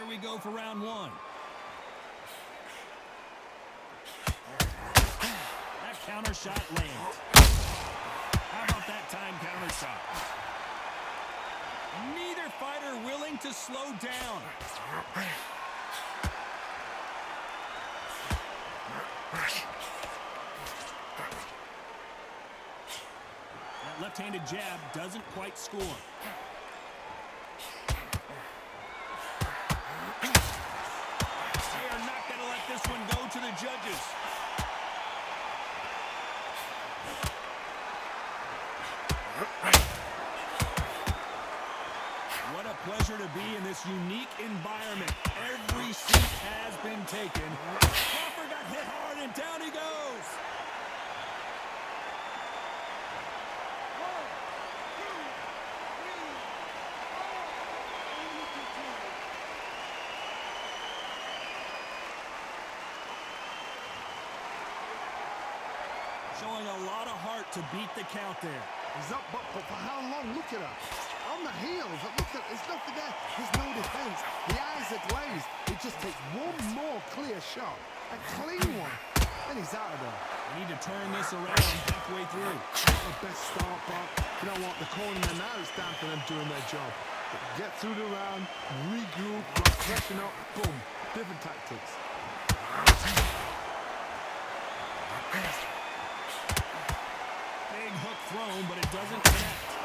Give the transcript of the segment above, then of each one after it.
we go for round one. That counter shot lands. How about that time counter shot? Neither fighter willing to slow down. That left-handed jab doesn't quite score. They are not going to let this one go to the judges. What a pleasure to be in this unique environment. Every seat has been taken. Crawford got hit hard and down he goes. Showing a lot of heart to beat the count there. He's up, but for how long? Look at her. On the heels. Look at, there's nothing there. There's no defense. The eyes are glazed. It just takes one more clear shot. A clean one. And he's out of there. We need to turn this around halfway through. The best start, but you know what? The corner now is down for them doing their job. Get through the round, regroup, freshen up, boom. Different tactics. Big hook thrown, but it doesn't connect.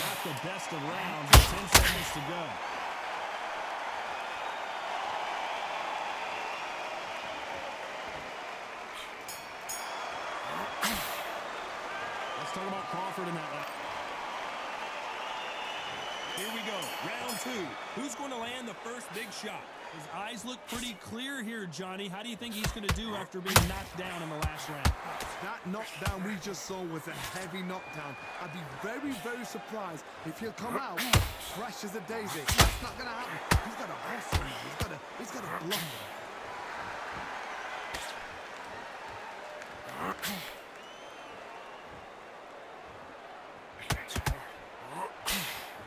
Not the best of rounds with 10 seconds to go. Let's talk about Crawford in that lap. Here we go, round two. Who's going to land the first big shot? His eyes look pretty clear here, Johnny. How do you think he's going to do after being knocked down in the last round? That knockdown we just saw was a heavy knockdown. I'd be very, very surprised if he'll come out fresh as a daisy. That's not going to happen. He's got a hustle now. He's got a block.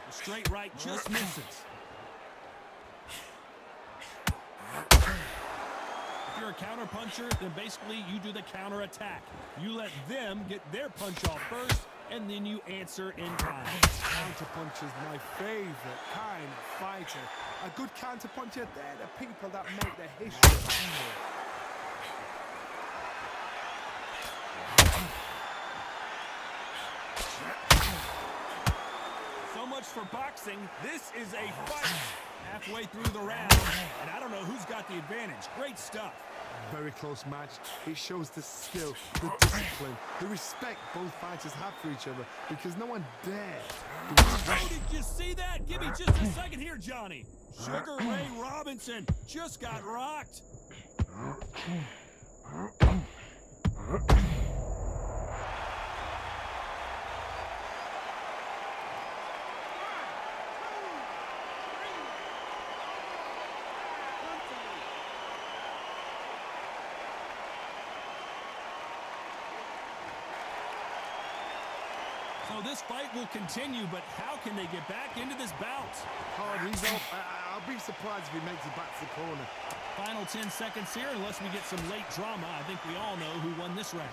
The straight right just misses. If you're a counter puncher, then basically you do the counter attack. You let them get their punch off first, and then you answer in time. Counter puncher's my favorite kind of fighter. A good counter puncher, they're the people that make the history of fighting. So much for boxing. This is a fight. Halfway through the round, and I don't know who's got the advantage. Great stuff. Very close match. It shows the skill, the discipline, the respect both fighters have for each other, because no one dares. Oh, did you see that? Give me just a second here, Johnny. Sugar Ray Robinson just got rocked. So this fight will continue, but how can they get back into this bout? Hard result. I'll be surprised if he makes it back to the corner. Final 10 seconds here, unless we get some late drama. I think we all know who won this round.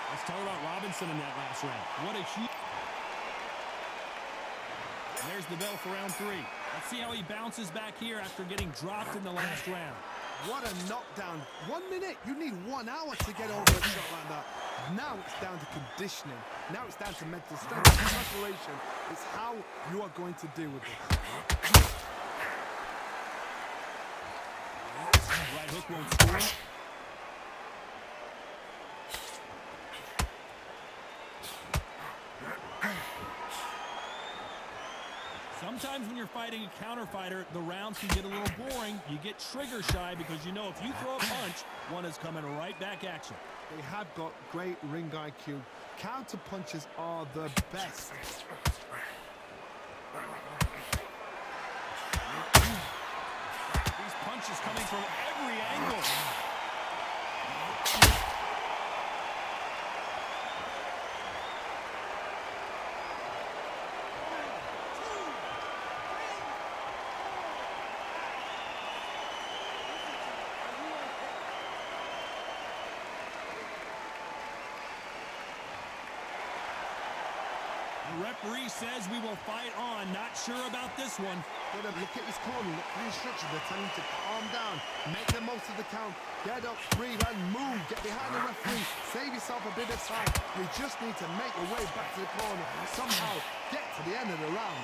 Let's talk about Robinson in that last round. What a huge... And there's the bell for round three. Let's see how he bounces back here after getting dropped in the last round. What a knockdown. 1 minute. You need 1 hour to get over a shot like that. Now it's down to conditioning. Now it's down to mental strength. Preparation is how you are going to deal with it. Right hook won't score. Sometimes when you're fighting a counter fighter, the rounds can get a little boring. You get trigger shy because you know if you throw a punch, one is coming right back at you. They have got great ring IQ. Counter punches are the best. from every angle. The referee says we will fight on. Not sure about this one. Look at his corner. Look at the instructions. They're telling him to calm down. Make the most of the count. Get up, breathe, and move. Get behind the referee. Save yourself a bit of time. You just need to make your way back to the corner. Somehow get to the end of the round.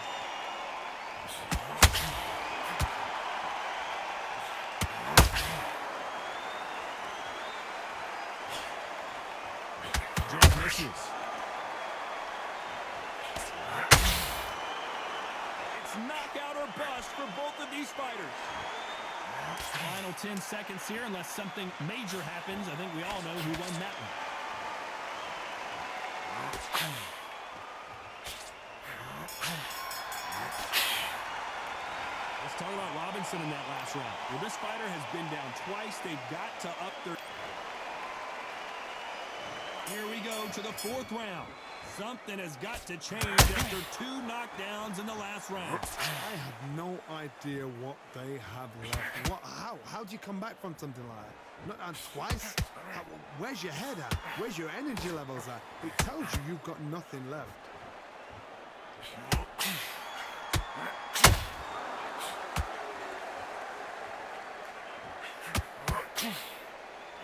Jab misses. Knockout or bust for both of these fighters. Final 10 seconds here, unless something major happens. I think we all know who won that one. Let's talk about Robinson in that last round. Well, this fighter has been down twice. They've got to up their... Here we go to the fourth round. Something has got to change after 2 knockdowns in the last round. I have no idea what they have left. How do you come back from something like that? Not twice? Where's your head at? Where's your energy levels at? It tells you you've got nothing left.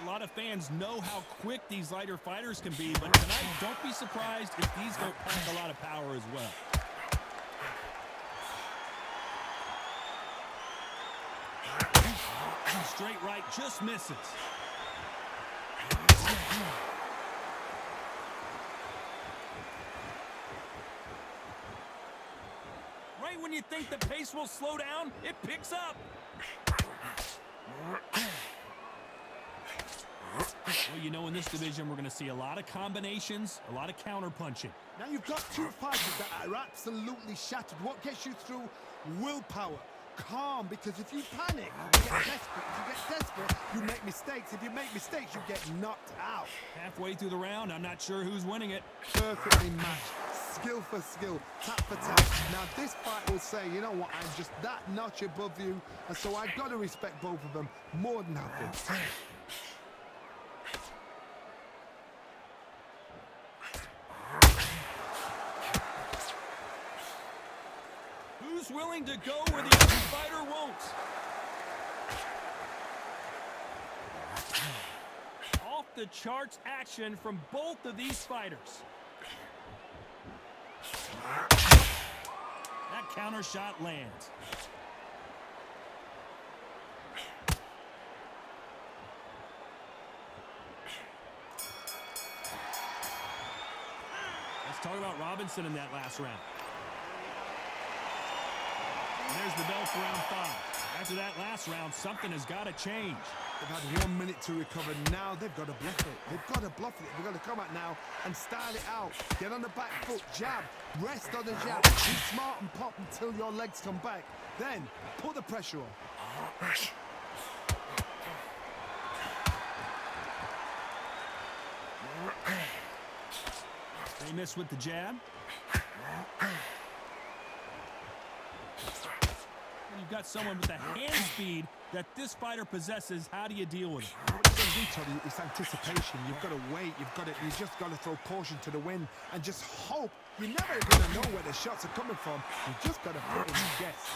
A lot of fans know how quick these lighter fighters can be, but tonight, don't be surprised if these don't pack a lot of power as well. Straight right just misses. Right when you think the pace will slow down, it picks up. Well, you know, in this division, we're going to see a lot of combinations, a lot of counter-punching. Now you've got 2 fighters that are absolutely shattered. What gets you through? Willpower. Calm, because if you panic, you get desperate. If you get desperate, you make mistakes. If you make mistakes, you get knocked out. Halfway through the round, I'm not sure who's winning it. Perfectly matched. Skill for skill, tap for tap. Now this fight will say, you know what, I'm just that notch above you, and so I've got to respect both of them more than happy. Who's willing to go where the other fighter won't? Off the charts action from both of these fighters. That counter shot lands. Let's talk about Robinson in that last round. And there's the bell for round 5. After that last round, something has got to change. They've had 1 minute to recover. Now they've got to bluff it. They've got to bluff it. They've got to come out now and style it out. Get on the back foot, jab, rest on the jab. Be smart and pop until your legs come back. Then put the pressure on. They miss with the jab. You've got someone with the hand speed that this fighter possesses. How do you deal with it? What you've got to do, Tony, is anticipation. You've got to wait. You just got to throw caution to the wind and just hope. You're never going to know where the shots are coming from. You just got to put in a guess.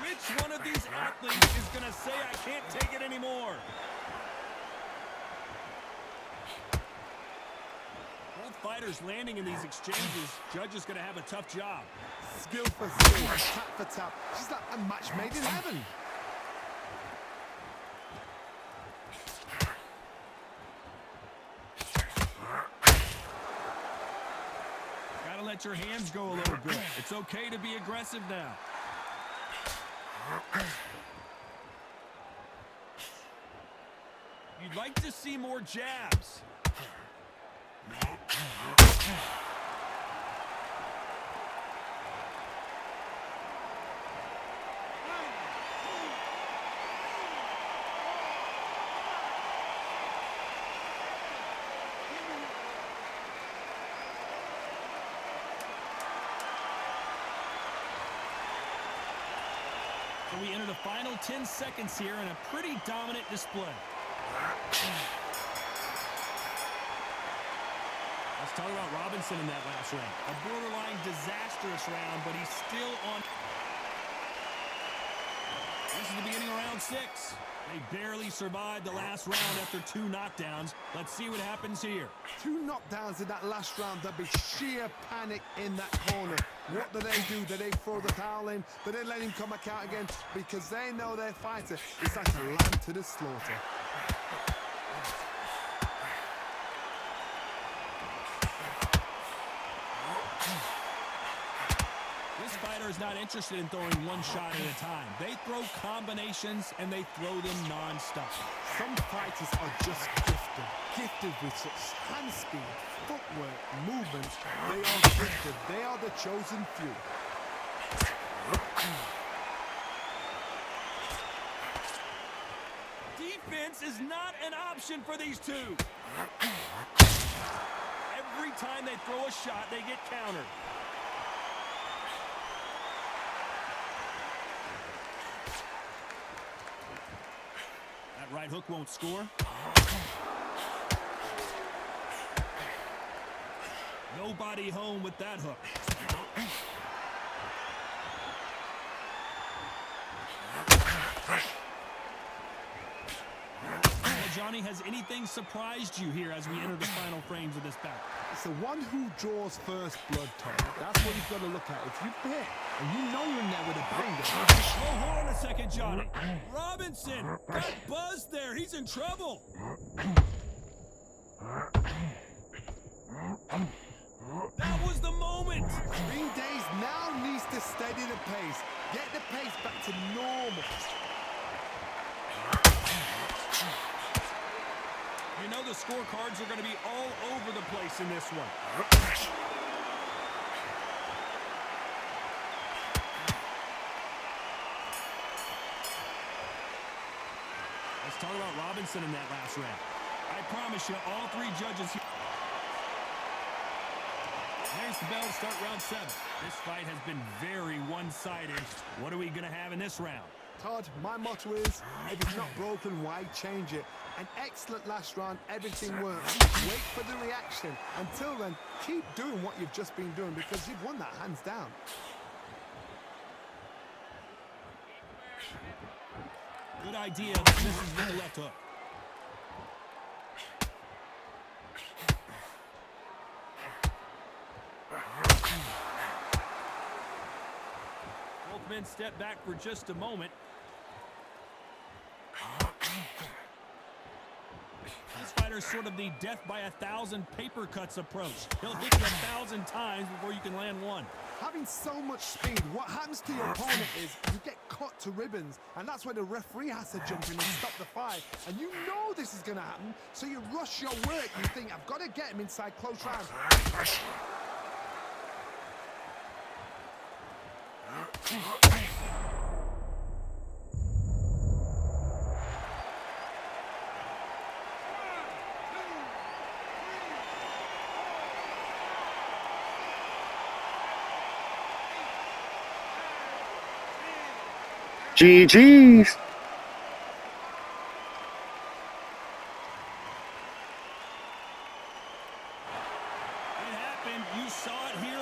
Which one of these athletes is going to say, I can't take it anymore? Both fighters landing in these exchanges. Judge is going to have a tough job. Skill for skill, tap for tap. She's like a match made in heaven. Gotta let your hands go a little bit. It's okay to be aggressive now. You'd like to see more jabs. we enter the final 10 seconds here in a pretty dominant display. Let's talk about Robinson in that last round. A borderline disastrous round, but he's still on. This is the beginning of round 6. They barely survived the last round after 2 knockdowns. Let's see what happens here. 2 knockdowns in that last round. There'll be sheer panic in that corner. What do? Do they throw the towel in? Do they let him come back out again? Because they know their fighter is like a lamb to the slaughter. This fighter is not interested in throwing one shot at a time. They throw combinations, and they throw them non-stop. Some fighters are just gifted with such hand speed, footwork, movement. They are gifted. They are the chosen few. Defense is not an option for these two. Every time they throw a shot, they get countered. That right hook won't score. Nobody home with that hook. Johnny, has anything surprised you here as we enter the final frames of this bout? It's the one who draws first blood, Tom. That's what you've got to look at. If you hit and you know you're in there with a banger. Oh, hold on a second, Johnny. Robinson got buzzed there. He's in trouble. That was the moment. Green Days now needs to steady the pace. Get the pace back to normal. You know the scorecards are going to be all over the place in this one. Let's talk about Robinson in that last round. I promise you, all 3 judges here. There's the bell to start round 7. This fight has been very one-sided. What are we going to have in this round? Todd, my motto is, if it's not broken, why change it? An excellent last round, everything works. Wait for the reaction. Until then, keep doing what you've just been doing because you've won that hands down. Good idea. This is the left hook. Both men step back for just a moment. This fighter is sort of the death by 1,000 paper cuts approach. He'll hit you 1,000 times before you can land one. Having so much speed, what happens to your opponent is you get cut to ribbons, and that's where the referee has to jump in and stop the fight. And you know this is going to happen, so you rush your work. You think, I've got to get him inside close round. GG's. It happened. You saw it here